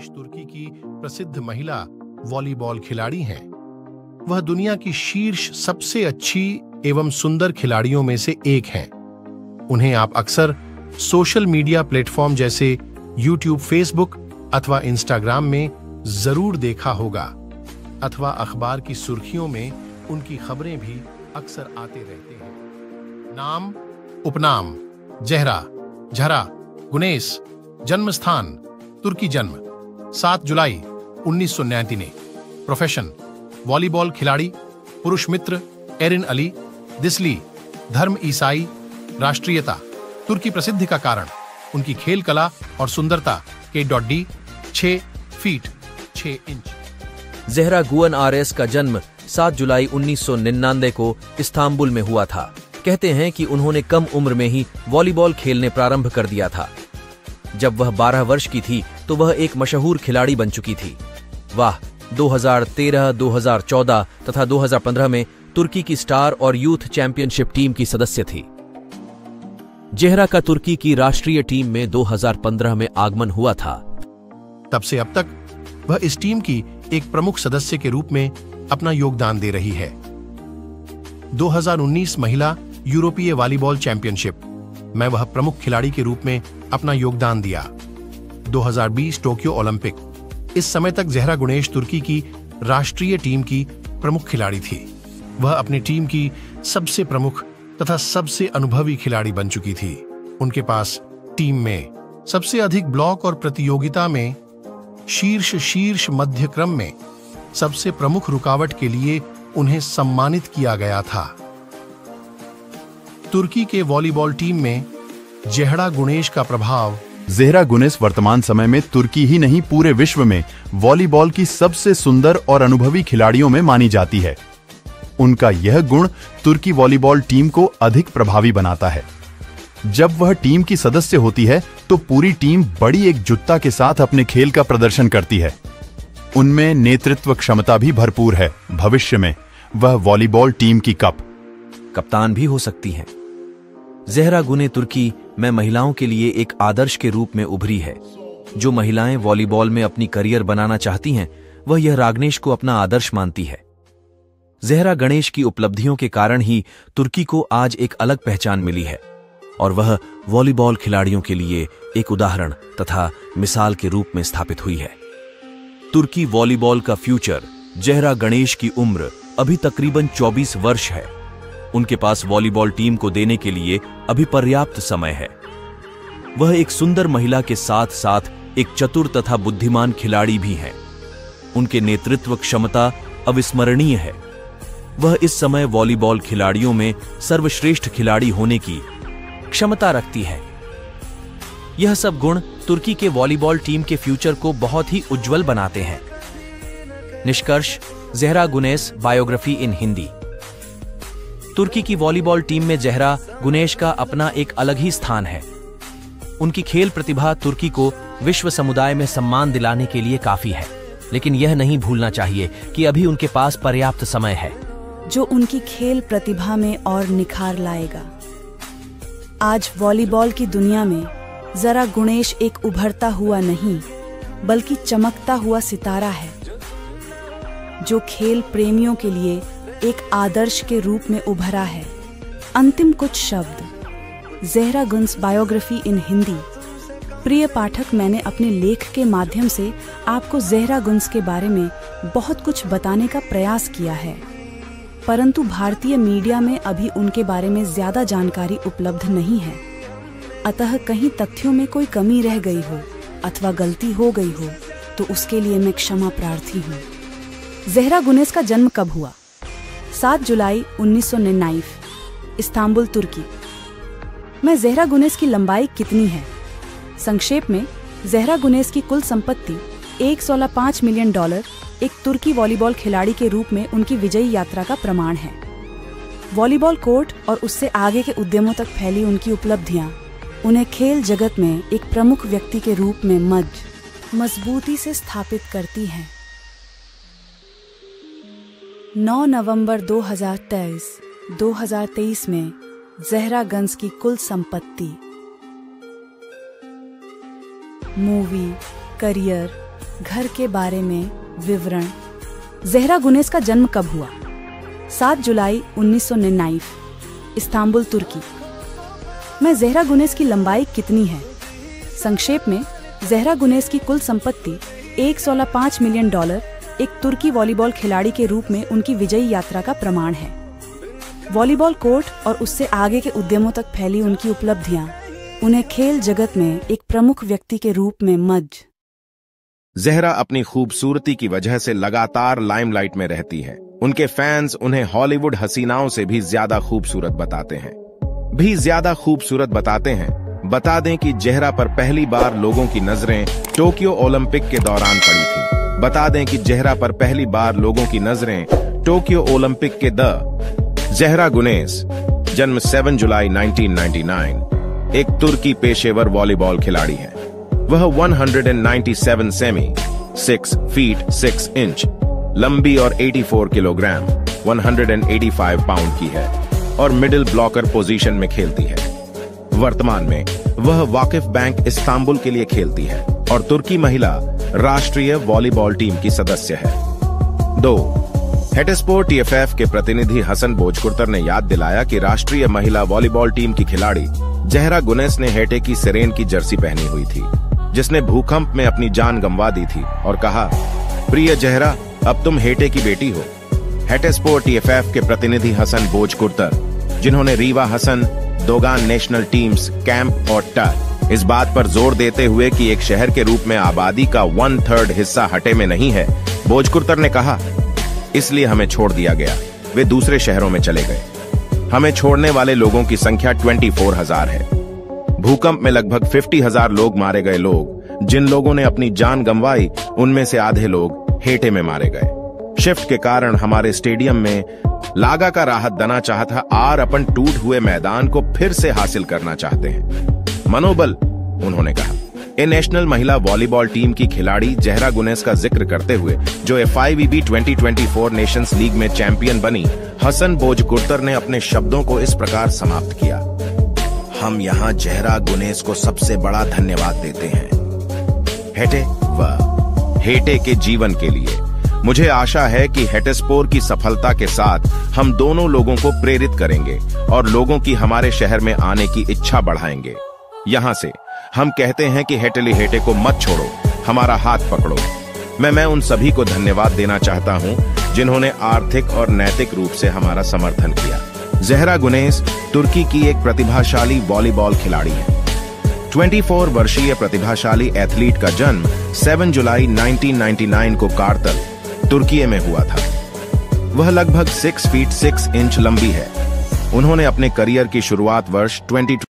Guinness तुर्की की प्रसिद्ध महिला वॉलीबॉल खिलाड़ी हैं। वह दुनिया की शीर्ष सबसे अच्छी एवं सुंदर खिलाड़ियों में से एक हैं। उन्हें आप अक्सर सोशल मीडिया प्लेटफॉर्म जैसे यूट्यूब, फेसबुक अथवा इंस्टाग्राम में जरूर देखा होगा, अथवा अखबार की सुर्खियों में उनकी खबरें भी अक्सर आते रहते हैं। नाम, उपनाम: ज़हरा, झरा, गुनेश। जन्म स्थान: तुर्की। जन्म 7 जुलाई 1999। प्रोफेशन: वॉलीबॉल खिलाड़ी। पुरुष मित्र: एरिन अली, दिसली। धर्म: ईसाई। राष्ट्रीयता: तुर्की। प्रसिद्धि का कारण: उनकी खेल कला और सुंदरता। K.D 6 feet 6 inch. ज़हरा गुअन आरएस का जन्म 7 जुलाई 1999 को इस्तांबुल में हुआ था। कहते हैं कि उन्होंने कम उम्र में ही वॉलीबॉल खेलने प्रारंभ कर दिया था। जब वह 12 वर्ष की थी तो वह एक मशहूर खिलाड़ी बन चुकी थी। वह 2013, 2014 तथा 2015 में तुर्की की स्टार और यूथ चैंपियनशिप टीम की सदस्य थी। ज़हरा का तुर्की की राष्ट्रीय टीम में 2015 में आगमन हुआ था। तब से अब तक वह इस टीम की एक प्रमुख सदस्य के रूप में अपना योगदान दे रही है। 2019 महिला यूरोपीय वॉलीबॉल चैंपियनशिप में वह प्रमुख खिलाड़ी के रूप में अपना योगदान दिया। 2020 टोक्यो ओलंपिक। इस समय तक ज़हरा गुनेश तुर्की की राष्ट्रीय टीम की प्रमुख खिलाड़ी थी। वह अपनी टीम की सबसे प्रमुख तथा सबसे अनुभवी खिलाड़ी बन चुकी थी। उनके पास टीम में सबसे अधिक ब्लॉक और प्रतियोगिता में शीर्ष मध्य क्रम में सबसे प्रमुख रुकावट के लिए उन्हें सम्मानित किया गया था। तुर्की के वॉलीबॉल टीम में ज़हरा गुनेश का प्रभाव। ज़हरा गुनेश वर्तमान समय में तुर्की ही नहीं पूरे विश्व में वॉलीबॉल की सबसे सुंदर और अनुभवी खिलाड़ियों में मानी जाती है। उनका यह गुण तुर्की वॉलीबॉल टीम को अधिक प्रभावी बनाता है। जब वह टीम की सदस्य होती है तो पूरी टीम बड़ी एकजुटता के साथ अपने खेल का प्रदर्शन करती है। उनमें नेतृत्व क्षमता भी भरपूर है। भविष्य में वह वॉलीबॉल टीम की कप्तान भी हो सकती हैं। ज़हरा गुने तुर्की में महिलाओं के लिए एक आदर्श के रूप में उभरी है। जो महिलाएं वॉलीबॉल में अपनी करियर बनाना चाहती हैं, वह यह रागनेश को अपना आदर्श मानती है। ज़हरा गणेश की उपलब्धियों के कारण ही तुर्की को आज एक अलग पहचान मिली है और वह वॉलीबॉल खिलाड़ियों के लिए एक उदाहरण तथा मिसाल के रूप में स्थापित हुई है। तुर्की वॉलीबॉल का फ्यूचर। ज़हरा गणेश की उम्र अभी तकरीबन 24 वर्ष है। उनके पास वॉलीबॉल टीम को देने के लिए अभी पर्याप्त समय है। वह एक सुंदर महिला के साथ साथ एक चतुर तथा बुद्धिमान खिलाड़ी भी हैं। उनके नेतृत्व क्षमता अविस्मरणीय है। वह इस समय वॉलीबॉल खिलाड़ियों में सर्वश्रेष्ठ खिलाड़ी होने की क्षमता रखती है। यह सब गुण तुर्की के वॉलीबॉल टीम के फ्यूचर को बहुत ही उज्जवल बनाते हैं। निष्कर्ष: ज़हरा गुनेश बायोग्राफी इन हिंदी। तुर्की की वॉलीबॉल टीम में ज़हरा गुनेश का अपना एक अलग ही स्थान है। उनकी खेल प्रतिभा तुर्की को विश्व समुदाय में सम्मान दिलाने के लिए काफी है, लेकिन यह नहीं भूलना चाहिए कि अभी उनके पास पर्याप्त समय है, जो उनकी खेल प्रतिभा में और निखार लाएगा। आज वॉलीबॉल की दुनिया में ज़हरा गुनेश एक उभरता हुआ नहीं, बल्कि चमकता हुआ सितारा है, जो खेल प्रेमियों के लिए एक आदर्श के रूप में उभरा है। अंतिम कुछ शब्द: ज़हरा गुनेश बायोग्राफी इन हिंदी। प्रिय पाठक, मैंने अपने लेख के माध्यम से आपको ज़हरा गुनेश के बारे में बहुत कुछ बताने का प्रयास किया है, परंतु भारतीय मीडिया में अभी उनके बारे में ज्यादा जानकारी उपलब्ध नहीं है। अतः कहीं तथ्यों में कोई कमी रह गई हो अथवा गलती हो गई हो तो उसके लिए मैं क्षमा प्रार्थी हूँ। ज़हरा गुनेश का जन्म कब हुआ? 7 जुलाई 1999, इस्तांबुल, तुर्की। में ज़हरा गुनेश की लंबाई कितनी है? संक्षेप में, ज़हरा गुनेश की कुल संपत्ति $1.5 मिलियन एक तुर्की वॉलीबॉल खिलाड़ी के रूप में उनकी विजयी यात्रा का प्रमाण है। वॉलीबॉल कोर्ट और उससे आगे के उद्यमों तक फैली उनकी उपलब्धियां उन्हें खेल जगत में एक प्रमुख व्यक्ति के रूप में मजबूती से स्थापित करती हैं। 9 नवंबर 2023 में ज़हरा गुनेश की कुल संपत्ति, मूवी, करियर, घर के बारे में विवरण। ज़हरा गुनेस का जन्म कब हुआ? 7 जुलाई 1999, इस्तांबुल, तुर्की। में ज़हरा गुनेस की लंबाई कितनी है? संक्षेप में, ज़हरा गुनेस की कुल संपत्ति $1.5 मिलियन एक तुर्की वॉलीबॉल खिलाड़ी के रूप में उनकी विजयी यात्रा का प्रमाण है। वॉलीबॉल कोर्ट और उससे आगे के उद्यमों तक फैली उनकी उपलब्धियां उन्हें खेल जगत में एक प्रमुख व्यक्ति के रूप में मज। ज़हरा अपनी खूबसूरती की वजह से लगातार लाइमलाइट में रहती है। उनके फैंस उन्हें हॉलीवुड हसीनाओं से भी ज्यादा खूबसूरत बताते हैं। बता दें कि ज़हरा पर पहली बार लोगों की नजरें टोक्यो ओलंपिक के दौरान पड़ी थी। ज़हरा गुनेस, जन्म 7 जुलाई 1999, एक तुर्की पेशेवर वॉलीबॉल खिलाड़ी है। वह 197 सेमी 6 फीट 6 इंच लंबी और 84 किलोग्राम 185 पाउंड की है और मिडिल ब्लॉकर पोजीशन में खेलती है। वर्तमान में वह वाकिफ बैंक इस्तांबुल के लिए खेलती है और तुर्की महिला राष्ट्रीय वॉलीबॉल टीम की सदस्य है। 2. हेटेस्पोर TFF के प्रतिनिधि हसन बोजकुर्तर ने याद दिलाया कि राष्ट्रीय महिला वॉलीबॉल टीम की खिलाड़ी ज़हरा गुनेस ने हेटे की सिरेन की जर्सी पहनी हुई थी, जिसने भूकंप में अपनी जान गंवा दी थी, और कहा, प्रिय ज़हरा, अब तुम हेटे की बेटी हो। हेटेस्पोर TFF के प्रतिनिधि हसन बोजकुर्तर, जिन्होंने रीवा Hasan, Dogan national teams, camp और टर इस बात पर जोर देते हुए कि एक शहर के रूप में आबादी का 1/3 हिस्सा हटे में नहीं है, बोजकुर्तर ने कहा, इसलिए हमें छोड़ दिया गया। वे दूसरे शहरों में चले गए। हमें छोड़ने वाले लोगों की संख्या 24,000 है। भूकंप में लगभग 50,000 लोग मारे गए। जिन लोगों ने अपनी जान गंवाई, उनमें से आधे लोग हेटे में मारे गए। शिफ्ट के कारण हमारे स्टेडियम में लागा का राहत दना चाहता और अपन टूट हुए मैदान को फिर से हासिल करना चाहते हैं। मनोबल, उन्होंने कहा। ए नेशनल महिला वॉलीबॉल टीम की खिलाड़ी ज़हरा गुनेस का जिक्र करते हुए, जो FIVB 2024 नेशंस लीग में चैंपियन बनी, हसन बोजकुर्तर ने अपने शब्दों को इस प्रकार समाप्त किया, हम यहाँ ज़हरा गुनेस को सबसे बड़ा धन्यवाद देते हैं, हेटे व हेटे के जीवन के लिए। मुझे आशा है कि हेटेस्पोर की सफलता के साथ हम दोनों लोगों को प्रेरित करेंगे और लोगों की हमारे शहर में आने की इच्छा बढ़ाएंगे। यहाँ से हम कहते हैं कि हेटेली हेटे को मत छोड़ो, हमारा हाथ पकड़ो। मैं उन सभी को धन्यवाद देना चाहता हूँ जिन्होंने आर्थिक और नैतिक रूप से हमारा समर्थन किया। ज़हरा गुनेस तुर्की की एक प्रतिभाशाली वॉलीबॉल खिलाड़ी है। 24 वर्षीय प्रतिभाशाली एथलीट का जन्म 7 जुलाई 1999 को कारतल, तुर्की में हुआ था। वह लगभग 6 फीट 6 इंच लंबी है। उन्होंने अपने करियर की शुरुआत वर्ष 20